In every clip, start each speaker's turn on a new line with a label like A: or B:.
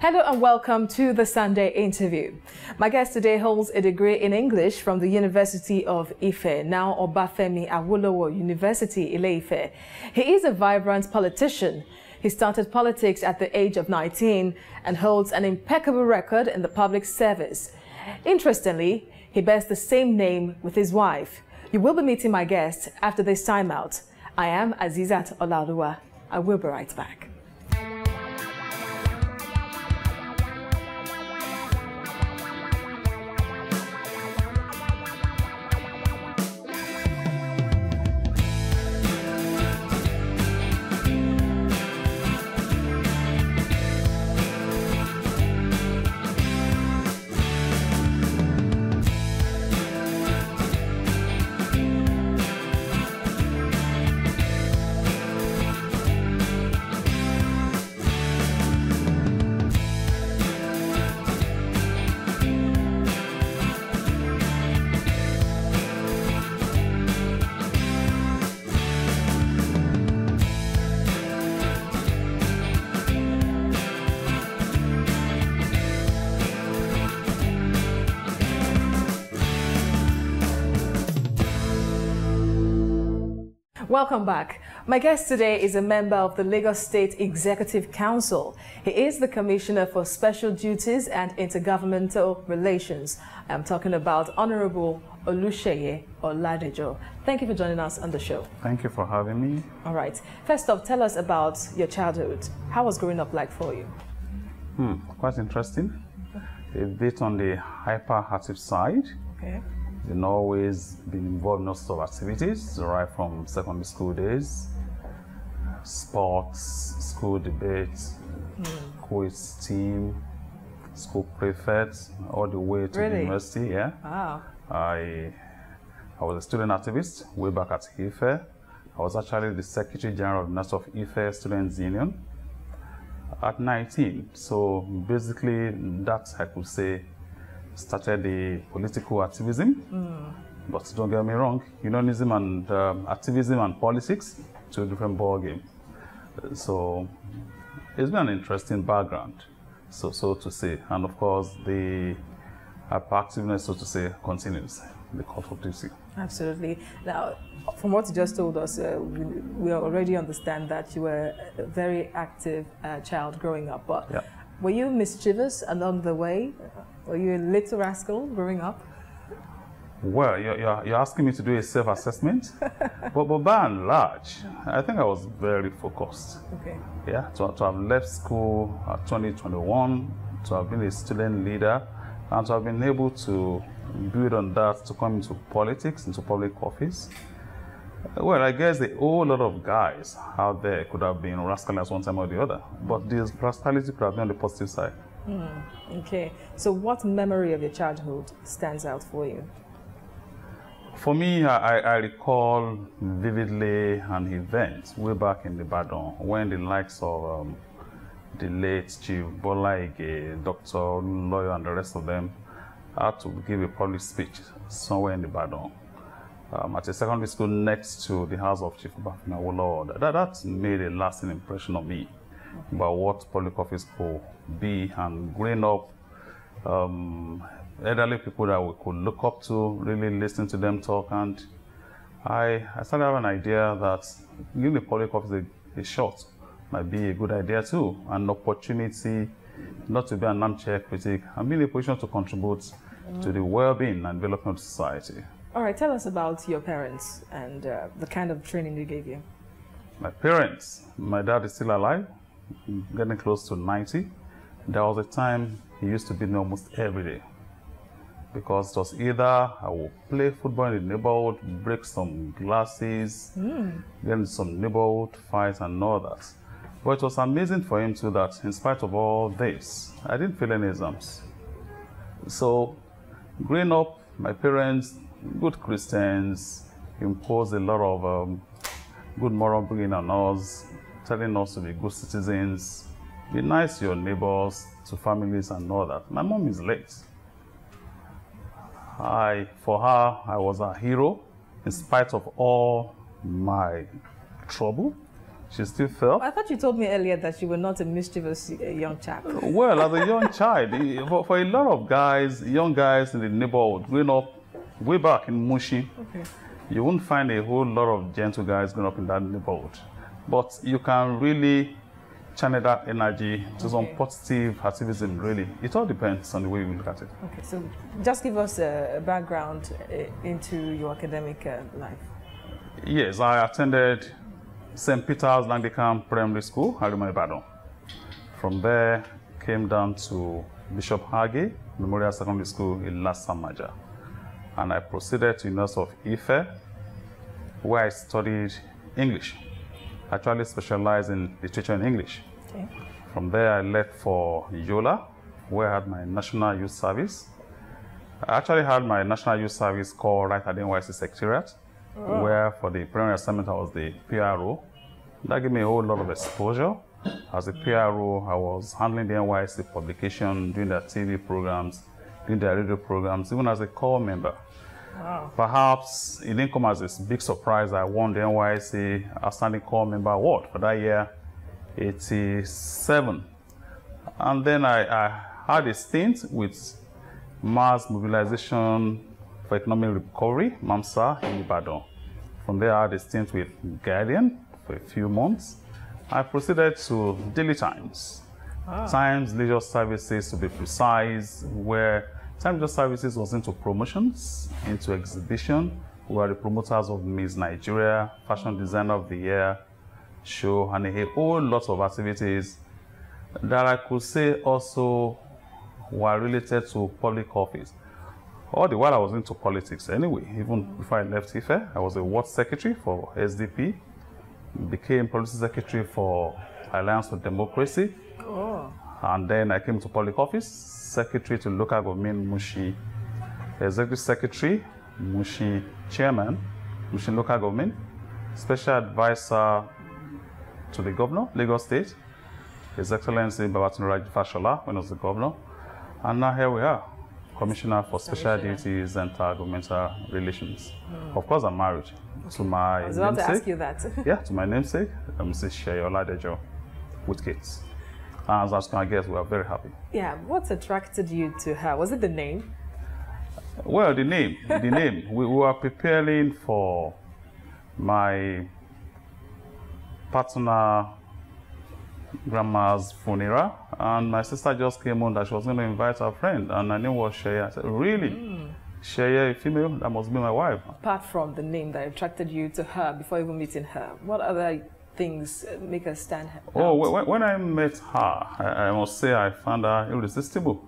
A: Hello and welcome to the Sunday interview. My guest today holds a degree in English from the University of Ife, now Obafemi Awolowo University, Ile-Ife. He is a vibrant politician. He started politics at the age of 19 and holds an impeccable record in the public service. Interestingly, he bears the same name with his wife. You will be meeting my guest after this time out. I am Azizat Oladejo. I will be right back. Welcome back. My guest today is a member of the Lagos State Executive Council. He is the Commissioner for Special Duties and Intergovernmental Relations. I'm talking about Honorable Oluseye Oladejo. Thank you for joining us on the show.
B: Thank you for having me.
A: All right. First off, tell us about your childhood. How was growing up like for you?
B: Quite interesting. A bit on the hyperactive side.
A: Okay.
B: I've always been involved in lots of activities, right from secondary school days, sports, school debates, quiz team, school prefect, all the way to the university. Yeah.
A: Wow.
B: I was a student activist way back at Ife. I was actually the Secretary General of the National of Ife Students Union at 19. So basically, that I could say started the political activism, but don't get me wrong, unionism and activism and politics, two different ball games. So it's been an interesting background, so to say, and of course the activeness, so to say, continues the call for duty. Absolutely.
A: Now, from what you just told us, we already understand that you were a very active child growing up, but
B: yeah.
A: Were you mischievous along the way? Were you a little rascal growing up?
B: Well, you're asking me to do a self-assessment, but by and large, I think I was very focused.
A: Okay.
B: Yeah, to have left school at 2021, to have been a student leader, and to have been able to build on that to come into politics, into public office. Well, I guess a whole lot of guys out there could have been rascal at one time or the other, but this rascality could have been on the positive side.
A: Okay, so what memory of your childhood stands out for you?
B: For me, I recall vividly an event way back in Ibadan when the likes of the late Chief Bola Ige, Dr. Lawyer, and the rest of them had to give a public speech somewhere in Ibadan. At a secondary school next to the house of Chief Obafemi Awolowo. That made a lasting impression on me about what public office could be, and growing up, elderly people that we could look up to, really listen to them talk, and I started having an idea that giving the public office a shot might be a good idea too, an opportunity not to be an armchair critic and be in a position to contribute to the well-being and development of society. All
A: right, tell us about your parents and the kind of training they gave you.
B: My parents, my dad is still alive, getting close to 90. There was a time he used to beat me almost every day, because it was either I would play football in the neighborhood, break some glasses, get into some neighborhood fights and all that. But it was amazing for him too that in spite of all this, I didn't fail any exams. So growing up, my parents, good Christians, imposed a lot of good moral bringing on us, telling us to be good citizens, be nice to your neighbors, to families and all that. My mom is late. For her, I was a hero in spite of all my trouble, she still fell.
A: I thought you told me earlier that you were not a mischievous young chap.
B: Well, as a young child, for a lot of guys, young guys in the neighborhood, growing up way back in Mushi, you won't find a whole lot of gentle guys growing up in that neighborhood. But you can really channel that energy to some positive activism, really. It all depends on the way you look at it.
A: Okay, so just give us a background into your academic life.
B: Yes, I attended St. Peter's Anglican Primary School, Harima Ibadan. From there, came down to Bishop Hage Memorial Secondary School in Lasamaja. And I proceeded to University of Ife, where I studied English. I actually specialized in literature and English. Okay. From there, I left for Yola, where I had my National Youth Service. I actually had my National Youth Service call right at the NYSC Secretariat, where for the primary assignment I was the PRO. That gave me a whole lot of exposure. As a PRO, I was handling the NYSC publication, doing their TV programs, doing their radio programs, even as a core member. Wow. Perhaps it didn't come as a big surprise I won the NYSC Outstanding Core Member Award for that year, 87. And then I had a stint with Mass Mobilization for Economic Recovery, MAMSA, in Ibadan. From there, I had a stint with Guardian for a few months. I proceeded to Daily Times. Times Leisure Services, to be precise, where Times Leisure Services was into promotions, into exhibition. We were the promoters of Miss Nigeria, Fashion Designer of the Year show, and a whole lot of activities that I could say also were related to public office. All the while I was into politics anyway. Even before I left Ife, I was a ward secretary for SDP, became policy secretary for Alliance for Democracy, and then I came to public office, secretary to local government Mushi, executive secretary, Mushi chairman, Mushi local government, special advisor to the governor, Lagos State, His Excellency Babatunde Fashola when I was the governor, and now here we are, Commissioner for Special Duties and Intergovernmental Relations. Of course, I'm married to my namesake. I was about to ask you that. Yeah, to my namesake, Mrs. Oluseye Oladejo, with kids. And as I guess, we are very happy.
A: Yeah, what attracted you to her? Was it the name?
B: Well, the name. We were preparing for my partner grandma's funeral, and my sister just came on that she was going to invite her friend, and her name was Sheye. I said, really? Sheye, a female? That must be my wife.
A: Apart from the name that attracted you to her before even meeting her, what other things make her stand out?
B: Oh, when I met her, I must say I found her irresistible.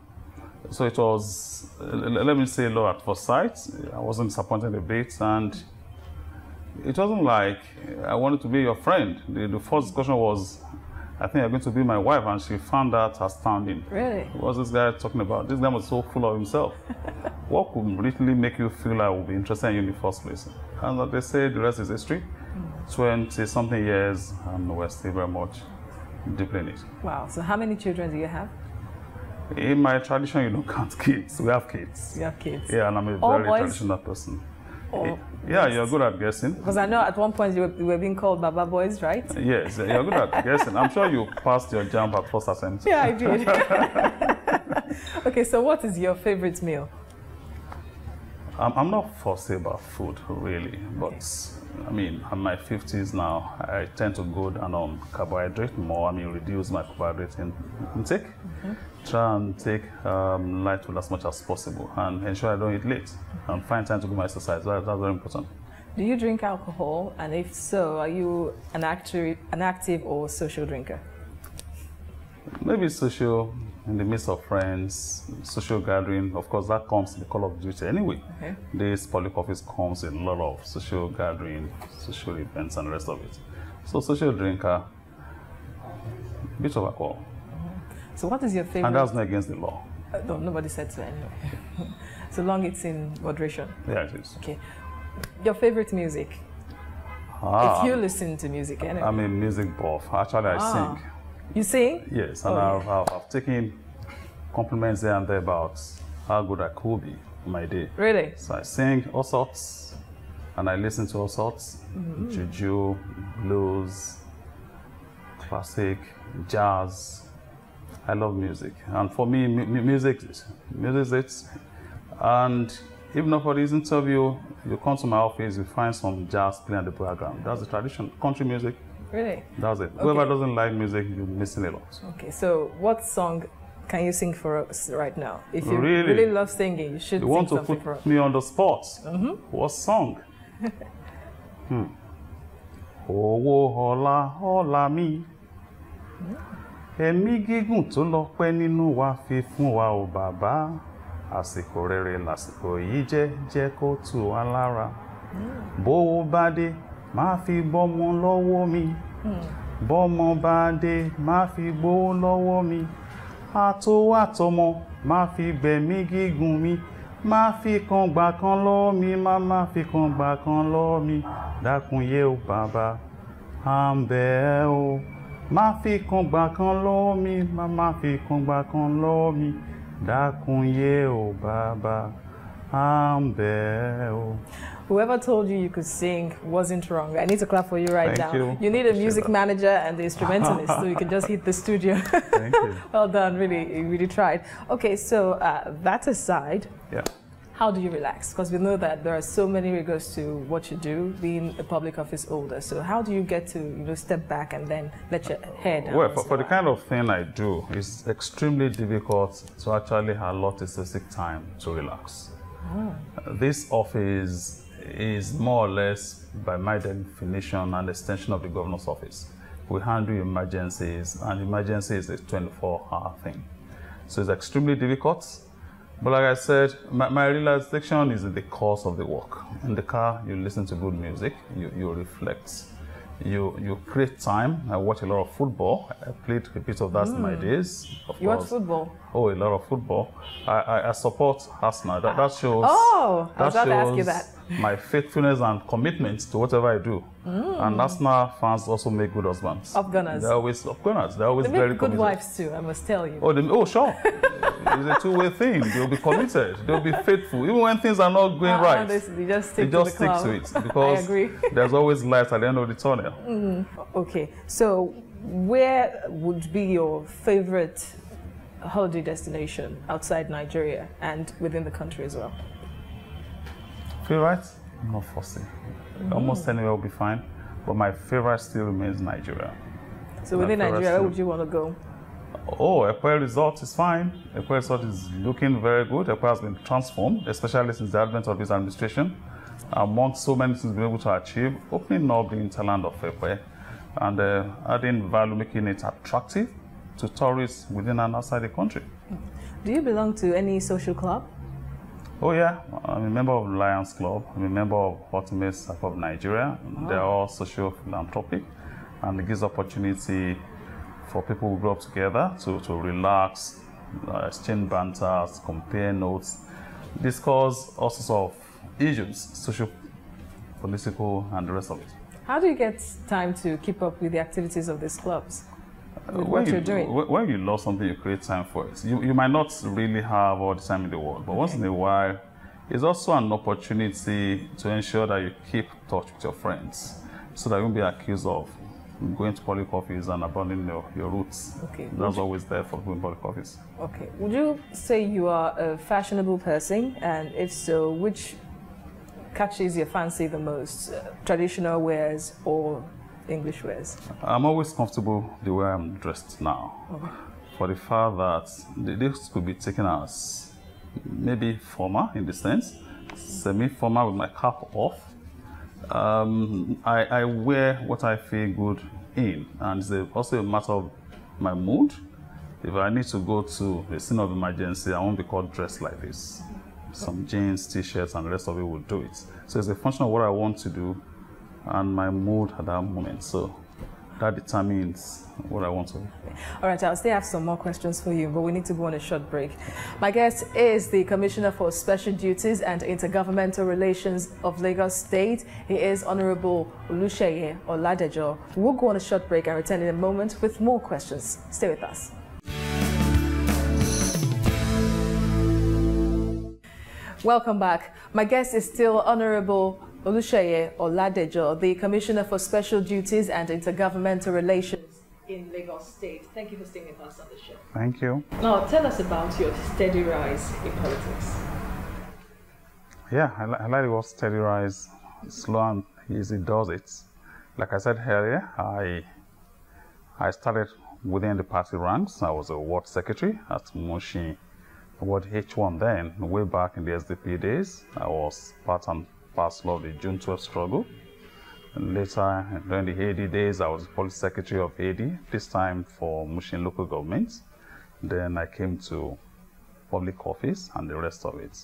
B: So it was, let me say, love at first sight. I wasn't disappointed a bit, and it wasn't like I wanted to be your friend. The first discussion was, I think you're going to be my wife, and she found that astounding.
A: Really?
B: What was this guy talking about? This guy was so full of himself. What could really make you feel I would be interested in you in the first place? And like they say, the rest is history. 20-something years, and we're still very much deep in it.
A: Wow. So how many children do you have?
B: In my tradition, you don't count kids. We have kids.
A: You have kids?
B: Yeah, and I'm a very traditional person. Yeah, you're good at guessing.
A: Because I know at one point you were being called Baba Boys, right?
B: Yes, you're good at guessing. I'm sure you passed your jump at first attempt.
A: Yeah, I did. Okay, so what is your favorite meal?
B: I'm not fussy about food, really, but I mean, I'm in my 50s now. I tend to go down on carbohydrate more. I mean, reduce my carbohydrate intake. Try and take light food as much as possible, and ensure I don't eat late. And find time to do my exercise. That's very important.
A: Do you drink alcohol? And if so, are you an active or social drinker?
B: Maybe social, in the midst of friends, social gathering. Of course, that comes in the call of duty anyway. This public office comes in a lot of social gathering, social events, and the rest of it. So, social drinker, a bit of alcohol.
A: So, what is your favorite?
B: And that's not against the law.
A: No, nobody said so anyway. So long it's in moderation.
B: Yeah, it is.
A: Okay. Your favorite music? If you listen to music anyway.
B: I'm a music buff. Actually, I sing.
A: You sing?
B: Yes, and I've taken compliments there and there about how good I could be in my day.
A: Really?
B: So I sing all sorts, and I listen to all sorts. Juju, blues, classic, jazz. I love music. And for me, music is it. And even for this interview, you come to my office, you find some jazz playing in the background. That's the tradition. Country music.
A: Really?
B: That's it.
A: Okay.
B: Whoever doesn't like music, you're missing a lot.
A: Okay, so what song can you sing for us right now? If you
B: Really?
A: really love singing, you should sing something for us.
B: You want to put me on the spot? What song? Owó ọlá ọlá mi. Ẹ̀mí gígùn tó lọ́pẹ́ nínú wa fi fún wa o bàbá. Àsìkò rere lásìkò yìí jẹ́ kó tù wá lára. Bówó bá dé, má fi bọ́mọ lọ́wọ́ mi. Bọ́mọ bá dé, má fi gbówó lọ́wọ́ mi. Àtowó àtọmọ, má fi gbẹ̀mí gígùn mi. Má fi kan gbà kan lọ́wọ́ mi, má fi kan gbà kan lọ́wọ́ mi. Dákun yé o bàbá, à ń bẹ̀ ẹ́ o. Má fi kan gbà kan lọ́wọ́ mi, má fi kan gbà kan lọ́wọ́ mi. Dákun yé o bàbá, à ń bẹ̀ ẹ́ o.
A: Whoever told you you could sing wasn't wrong. I need to clap for you right now.
B: Thank you.
A: You need a music manager and the instrumentalist, so you can just hit the studio.
B: Thank you.
A: Well done, really, you really tried. Okay, so that aside,
B: Yeah.
A: how do you relax? Because we know that there are so many rigors to what you do, being a public office holder. So how do you get to step back and then let your head down?
B: Well, for the kind of thing I do, it's extremely difficult to actually allot a specific time to relax. This office is more or less, by my definition, an extension of the governor's office. We handle emergencies, and emergency is a 24-hour thing. So it's extremely difficult. But like I said, my relaxation is in the course of the work. In the car, you listen to good music, you reflect, you create time. I watch a lot of football. I played a bit of that in my days.
A: You watch football?
B: Oh, a lot of football. I support Arsenal. That shows.
A: Oh, I was about to ask you that.
B: My faithfulness and commitment to whatever I do. And Arsenal fans also make good husbands.
A: Of gunners.
B: They're always of gunners. They're always
A: They
B: very
A: make good
B: committed.
A: wives too, I must tell you.
B: Oh, sure. It's a two-way thing. They'll be committed. They'll be faithful, even when things are not going right.
A: They just stick
B: They
A: to
B: just
A: the club.
B: stick to it because
A: I agree.
B: there's always light at the end of the tunnel.
A: Okay, so where would be your favorite holiday destination outside Nigeria and within the country as well?
B: Favorite? Not fussy. Almost anywhere will be fine, but my favorite still remains Nigeria.
A: So within Nigeria, where would you want to go?
B: Oh, Ekwe Resort is fine. Ekwe Resort is looking very good. Ekwe has been transformed, especially since the advent of this administration. Among so many things we've been able to achieve, opening up the hinterland of Ekwe and adding value, making it attractive to tourists within and outside the country.
A: Do you belong to any social club?
B: Oh yeah, I'm a member of Lions Club. I'm a member of Ultimate Cycle of Nigeria. They're all social philanthropic, and it gives opportunity for people who grow up together to relax, exchange banters, compare notes, discuss all sorts of issues, social, political, and the rest of it.
A: How do you get time to keep up with the activities of these clubs? What you're doing?
B: When you love something, you create time for it. You might not really have all the time in the world, but once in a while, it's also an opportunity to ensure that you keep touch with your friends, so that you won't be accused of going to public office and abandoning your roots.
A: Okay.
B: That's always there for people in public office.
A: Okay. Would you say you are a fashionable person? And if so, which catches your fancy the most? Traditional wears or English wears?
B: I'm always comfortable the way I'm dressed now.
A: Okay.
B: For the fact that this could be taken as maybe formal in the sense, semi-formal with my cap off. I wear what I feel good in, and it's also a matter of my mood. If I need to go to a scene of emergency, I won't be caught dressed like this. Some jeans, t-shirts, and the rest of it will do it. So it's a function of what I want to do and my mood at that moment. So that determines what I want to do.
A: All right, I'll still have some more questions for you, but we need to go on a short break. My guest is the Commissioner for Special Duties and Intergovernmental Relations of Lagos State. He is Honorable Oluseye Oladejo. We'll go on a short break and return in a moment with more questions. Stay with us. Welcome back. My guest is still Honorable Oluseye Oladejo, the Commissioner for Special Duties and Intergovernmental Relations in Lagos State. Thank you for staying with us on the show.
B: Thank you.
A: Now, tell us about your steady rise in politics.
B: Yeah, I like the word steady rise. Slow and easy does it. Like I said earlier, I started within the party ranks. I was a ward secretary at Moshi Ward H1 then, way back in the SDP days. I was part and parcel of the June 12 struggle. And later, during the AD days, I was the policy secretary of AD, this time for Mushin local government. Then I came to public office and the rest of it.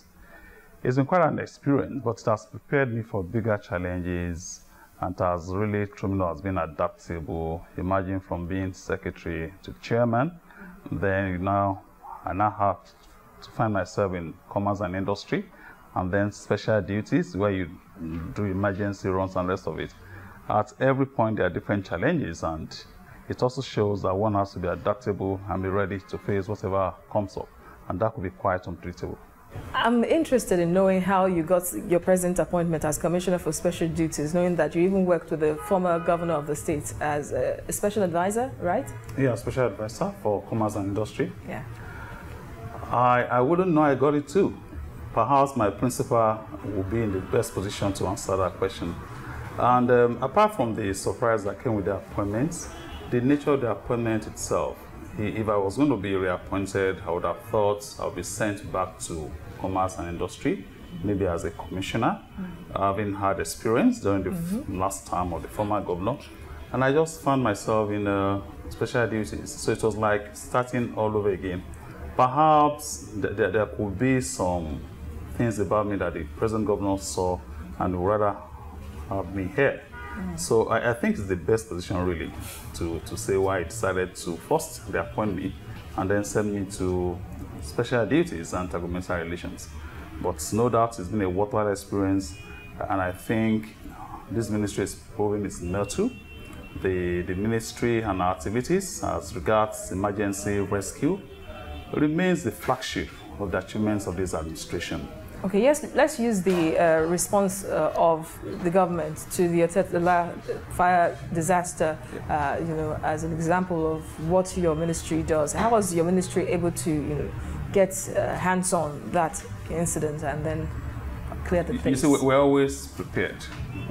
B: It's been quite an experience, but it has prepared me for bigger challenges and it has really truly has been adaptable. Imagine from being secretary to chairman, then I now have to find myself in commerce and industry, and then special duties where you do emergency runs and the rest of it. At every point there are different challenges, and it also shows that one has to be adaptable and be ready to face whatever comes up, and that could be quite unpredictable.
A: I'm interested in knowing how you got your present appointment as Commissioner for Special Duties, knowing that you even worked with the former governor of the state as a special advisor, right?
B: Yeah, special advisor for commerce and industry.
A: Yeah.
B: I wouldn't know I got it too. Perhaps my principal will be in the best position to answer that question. And apart from the surprise that came with the appointment, the nature of the appointment itself, if I was going to be reappointed, I would have thought I would be sent back to commerce and industry, maybe as a commissioner, having had experience during the last term of the former governor. And I just found myself in special duties. So it was like starting all over again. Perhaps there could be some things about me that the present governor saw and would rather have me here. So I think it's the best position really to say why I decided to first reappoint me and then send me to special duties and intergovernmental relations. But no doubt it's been a worthwhile experience, and I think this ministry is proving its mettle. The ministry and our activities as regards emergency rescue remains the flagship of the achievements of this administration.
A: Okay, yes, let's use the response of the government to the fire disaster, as an example of what your ministry does. How was your ministry able to, get hands on that incident and then clear the place?
B: You see, we're always prepared.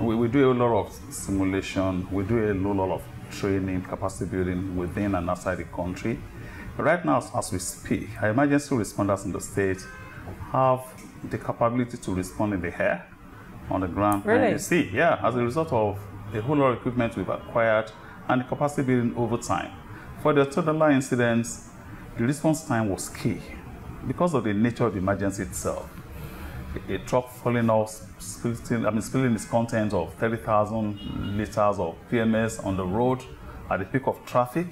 B: We do a lot of simulation, we do a lot of training, capacity building within and outside the country. Right now, as we speak, our emergency responders in the state have the capability to respond in the air, on the ground,
A: really?
B: And the sea. Yeah, as a result of a whole lot of equipment we've acquired and the capacity building over time. For the Todala incidents, the response time was key because of the nature of the emergency itself. A truck falling off, spilling its content of 30,000 liters of PMS on the road at the peak of traffic.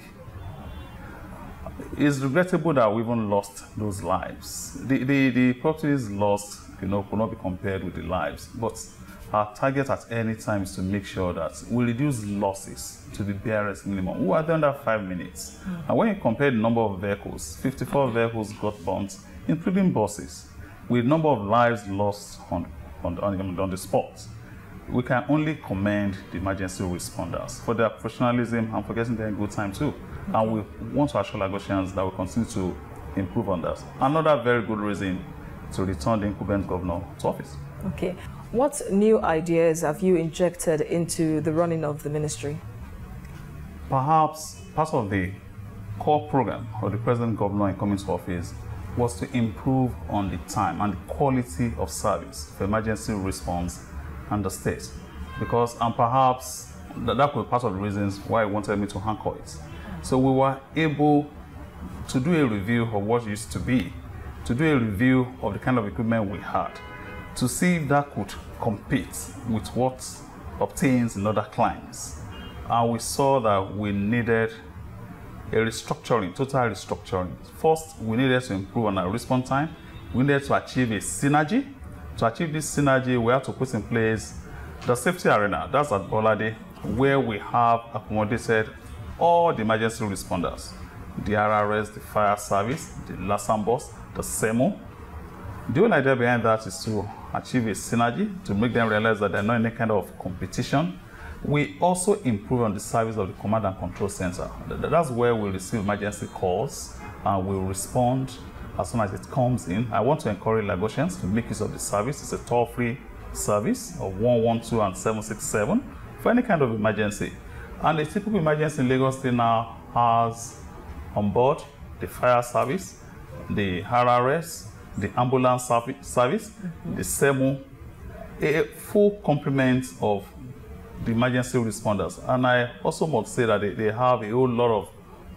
B: It's regrettable that we even lost those lives. The properties lost, could not be compared with the lives. But our target at any time is to make sure that we reduce losses to the barest minimum. We are under 5 minutes. And when you compare the number of vehicles, 54 vehicles got burnt, including buses, with the number of lives lost on the spot, we can only commend the emergency responders for their professionalism and for getting there in good time too. And we want to assure Lagosians that we continue to improve on that. Another very good reason to return the incumbent governor to office.
A: Okay. What new ideas have you injected into the running of the ministry?
B: Perhaps part of the core program of the present governor in coming to office was to improve on the time and the quality of service for emergency response and the state. Because, and perhaps that was part of the reasons why he wanted me to anchor it. So we were able to do a review of what used to be, to do a review of the kind of equipment we had, to see if that could compete with what obtains in other clients. And we saw that we needed a restructuring, total restructuring. First, we needed to improve on our response time. We needed to achieve a synergy. To achieve this synergy, we had to put in place the safety arena. That's at Bolade, where we have accommodated all the emergency responders, the RRS, the fire service, the Lasambos, the SEMO. The whole idea behind that is to achieve a synergy, to make them realize that they're not in any kind of competition, We also improve on the service of the command and control center. That's where we receive emergency calls and we'll respond as soon as it comes in. I want to encourage Lagosians to make use of the service. It's a toll-free service of 112 and 767 for any kind of emergency. And a typical emergency in Lagos State now has on board the fire service, the RRS, the ambulance service, the SEMU, a full complement of the emergency responders. And I also must say that they have a whole lot of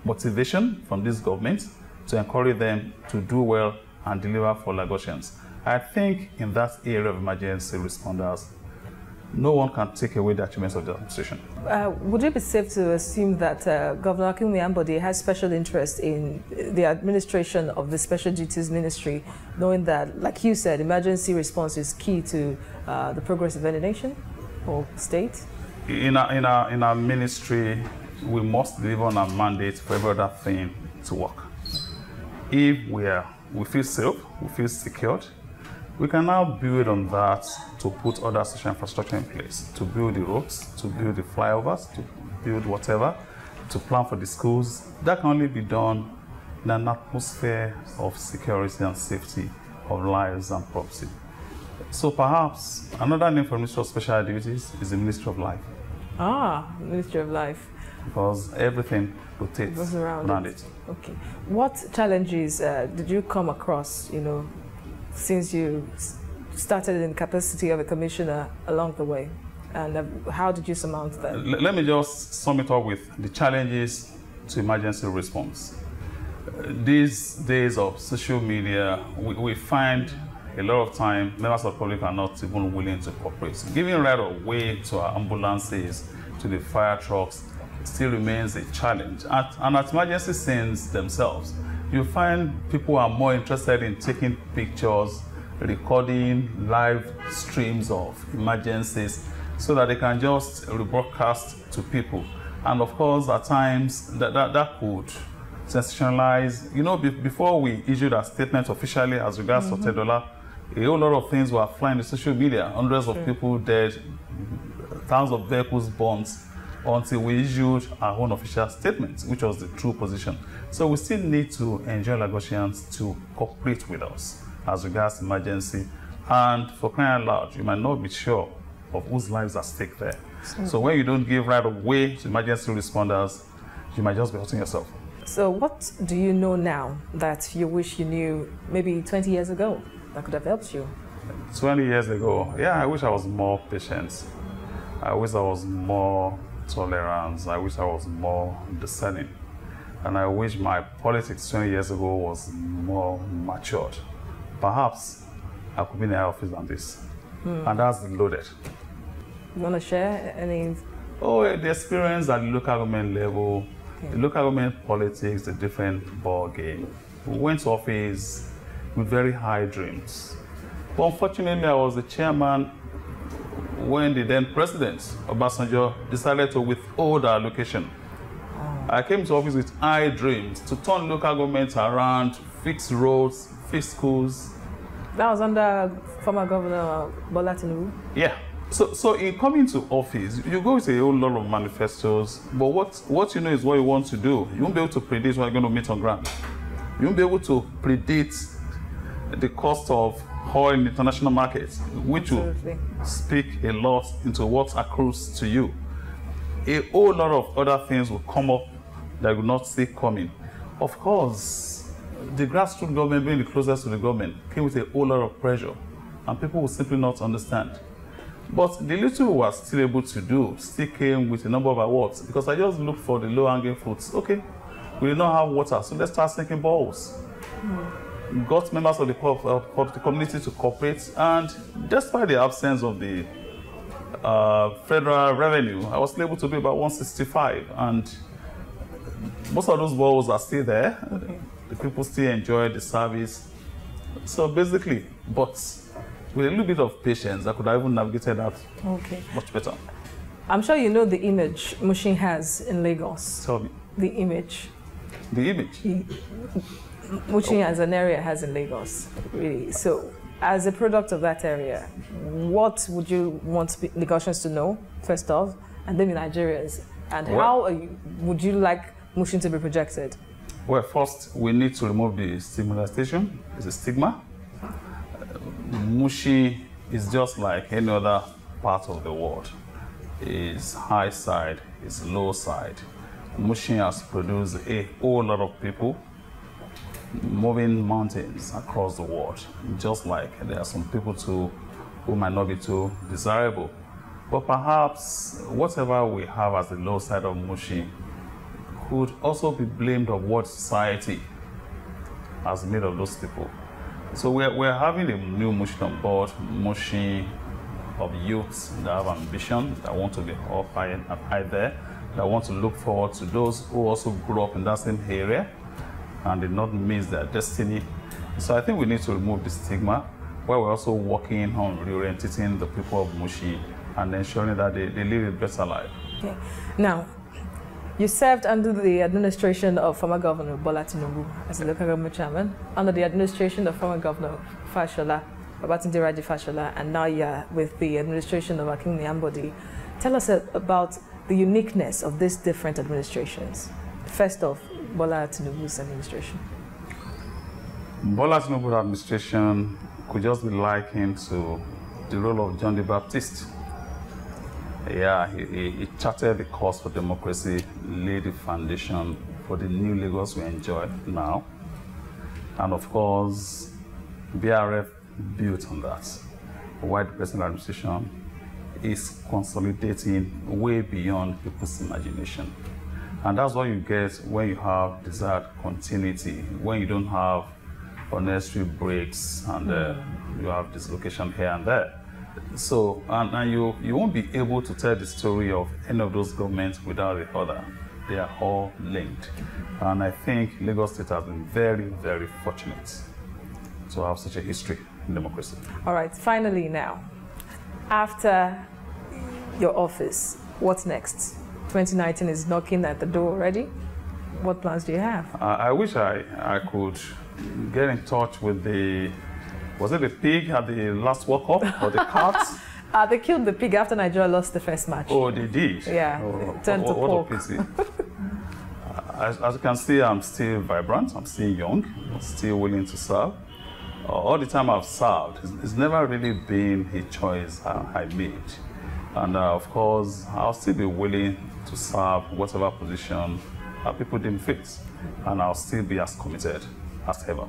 B: motivation from this government to encourage them to do well and deliver for Lagosians. I think in that area of emergency responders, no one can take away the achievements of the administration.
A: Would it be safe to assume that Governor Akinwumi Ambode has special interest in the administration of the Special Duties Ministry, knowing that, like you said, emergency response is key to the progress of any nation or state?
B: In our ministry, we must deliver on our mandate for every other thing to work. If we feel safe, we feel secured, we can now build on that to put other social infrastructure in place, to build the roads, to build the flyovers, to build whatever, to plan for the schools. That can only be done in an atmosphere of security and safety of lives and property. So perhaps another name for Ministry of Special Duties is the Ministry of Life.
A: Ah, Ministry of Life.
B: Because everything rotates around it.
A: Okay. What challenges did you come across, since you started in the capacity of a commissioner along the way? And how did you surmount that?
B: Let me just sum it up with the challenges to emergency response. These days of social media, we find a lot of time members of the public are not even willing to cooperate. Giving right of way to our ambulances, to the fire trucks, still remains a challenge. And at emergency scenes themselves, you find people are more interested in taking pictures, recording live streams of emergencies so that they can just rebroadcast to people. And of course, at times, that could sensationalize. Before we issued a statement officially as regards to Tedola, a whole lot of things were flying in social media, hundreds of people dead, thousands of vehicles burnt, until we issued our own official statement, which was the true position. So we still need to enjoin Lagosians to cooperate with us as regards emergency. And for crying out loud, you might not be sure of whose lives are at stake there. So when you don't give right of way to emergency responders, you might just be hurting yourself.
A: So what do you know now that you wish you knew maybe 20 years ago that could have helped you?
B: 20 years ago, yeah, I wish I was more patient. I wish I was more tolerant. I wish I was more discerning. And I wish my politics 20 years ago was more matured. Perhaps I could be in the office than this. And that's loaded.
A: You want to share any?
B: Oh, the experience at the local government level, the local government politics, a different ball game. We went to office with very high dreams. But unfortunately, I was the chairman when the then president, Obasanjo, decided to withhold our allocation. I came to office with high dreams to turn local governments around, fix roads, fix schools.
A: That was under former Governor Bola Tinubu? Yeah.
B: So in coming to office, you go with a whole lot of manifestos, but what you know is what you want to do. You won't be able to predict what you're going to meet on ground. You won't be able to predict the cost of oil in the international markets, which will speak a lot into what accrues to you. A whole lot of other things will come up that will not see coming. Of course, the grassroots government, being the closest to the government, came with a whole lot of pressure, and people will simply not understand. But the little we were still able to do still came with a number of awards, because I just looked for the low-hanging fruits. Okay, we did not have water, so let's start sinking balls. Got members of the community to cooperate, and despite the absence of the federal revenue, I was able to do about 165, and most of those balls are still there. The people still enjoy the service. So basically, but with a little bit of patience, I could have even navigated that much better.
A: I'm sure you know the image Mushin has in Lagos.
B: Tell me.
A: The image.
B: The image?
A: Mushin as an area has in Lagos, really. So, as a product of that area, what would you want Lagosians to know, first off? and them Nigerians? And how would you like Mushin to be projected?
B: Well, first, we need to remove the stigmatization. It's a stigma. Mushin is just like any other part of the world. It's high side, it's low side. Mushin has produced a whole lot of people moving mountains across the world. Just like there are some people too who might not be too desirable. But perhaps whatever we have as the low side of Mushin could also be blamed of what society has made of those people. So we're having a new Mushin on board, Mushin of youths that have ambition, that want to be up high there, that want to look forward to those who also grew up in that same area and did not miss their destiny. So I think we need to remove the stigma, while we're also working on reorienting the people of Mushin and ensuring that they live a better life.
A: Okay. Now, you served under the administration of former Governor Bola Tinubu as the local government chairman, under the administration of former Governor Fashola, Babatunde Raji Fashola, and now you're with the administration of Akin Nyambodi. Tell us about the uniqueness of these different administrations. First off, Bola Tinubu's administration.
B: Bola Tinubu's administration could just be likened to the role of John the Baptist. Yeah, he charted the course for democracy, laid the foundation for the new Lagos we enjoy now. And of course, BRF built on that. While the present administration is consolidating way beyond people's imagination. And that's what you get when you have desired continuity, when you don't have unnecessary breaks and you have dislocation here and there. So, and you won't be able to tell the story of any of those governments without the other. They are all linked. And I think Lagos State has been very, very fortunate to have such a history in democracy.
A: All right, finally now, after your office, what's next? 2019 is knocking at the door already. What plans do you have?
B: I wish I could get in touch with the, was it the pig at the last World Cup or the cat?
A: They killed the pig after Nigeria lost the first match.
B: Oh, they did?
A: Yeah,
B: oh,
A: turned to pork.
B: What a pity. As you can see, I'm still vibrant, I'm still young, I'm still willing to serve. All the time I've served, it's never really been a choice I made. And of course, I'll still be willing to serve whatever position people deem fit. And I'll still be as committed as ever.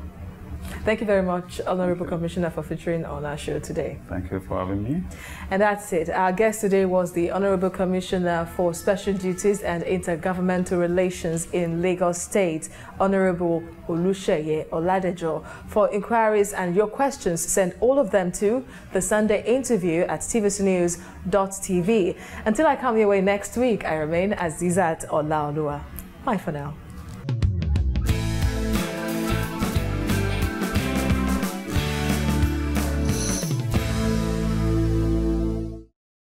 A: Thank you very much, Honorable Commissioner, for featuring on our show today.
B: Thank you for having me.
A: And that's it. Our guest today was the Honorable Commissioner for Special Duties and Intergovernmental Relations in Lagos State, Honorable Oluseye Oladejo. For inquiries and your questions, send all of them to the Sunday Interview at tvcnews.tv. Until I come your way next week, I remain Azizat Olaoluwa. Bye for now.